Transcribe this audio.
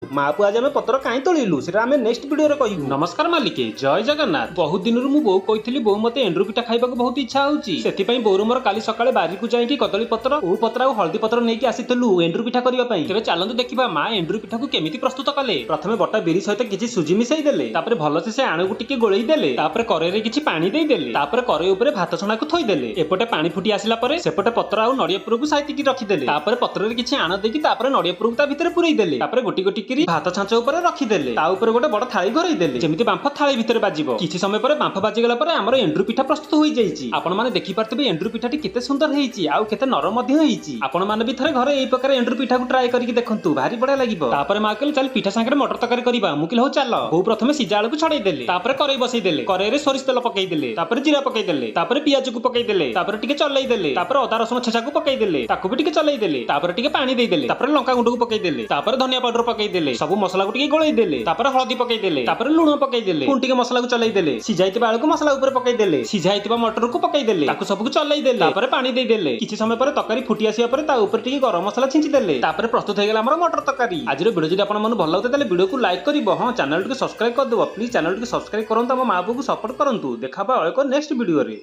माँ पुआ आम पतर कहीं तोलू से नेक्स्ट वीडियो रे कहू। नमस्कार मालिके जय जगन्नाथ। बहुत दिन मु बो कही बो मत एंड्रू पिठा खाइबा बहुत इच्छा होती बोर मोर काली सकाଳେ बारी को जाइए कदली पत्र ओ पत्र और हल्दी पत्र नहीं आसीलु एंड्रू पिठा करने तेज चलतु देखा माँ एंड्रू पिठा को केमी प्रस्तुत कले। प्रथम बटा बिरी सहित किसी सुजी मिसई देले भलसे से आणु को टिके गोलई देले करे किसी पानी देदेले करे उपर भात छणा को थईदेले एपटे पानी फुटी आसला सेपटे पत्र आउ नड़िया पुर को साइतिकी रखिदेले पत्र किसी आण देकी नड़िया पुर को भितर पुरई देले गोटी गोटी भात छांच उपर रखिदेले गोटे बड़ थाली घरई देले जमी बांफ थाली भितर बाजिबो। किछि समय पर बांफ बाजिगला पर हमर एंड्रू पिठा प्रस्तुत होई जाईची। आपण माने देखि पारथिबे एंड्रू पिठाटी केते सुंदर हेईची आउ केते नरम मध्ये हेईची। आपण माने भी थरे घरे एई प्रकार एंड्रू पिठा को ट्राई करके देखंतु भारी बढिया लागिबो। तापर मा कहले चल पिठा संगे मटर तरकारी करबा मु कहले हो चल बो प्रथमे सिजा आलू को छड़ाई देले करई बसई देले करे सोरिष तेल पकई देले जीरा पकई देले पियाज को पकई देले टिके चलई देले अदा रसुण छेचा को पकई देले ताकू भी टिके चलई देले टिके पानी दे देले लंका गुंड को पकई देले धनिया पाउडर पकई देले सब मसला को टिके गोलई देले हळदी पकई देले लुण पकई देले पुणी टिके मसला को चलई देले सिझाइतिबा आलू को मसला ऊपर पकई देले सिझाइतिबा मटर को पकई देले सब को चलई देले पानी दे देले किछि समय पर तकारी फुटी आसिया पर ता ऊपर टिके गरम मसला छिंची देले प्रस्तुत हो गला हमर मटर तकारी। आज वीडियो जदि आपन मन भल लागते ताले वीडियो को लाइक करिवो। हां चैनल को सब्सक्राइब कर देबो प्लीज चैनल को सब्सक्राइब करंतु हम मां को सपोर्ट करंतु। देखाबा एक नेक्स्ट वीडियो रे।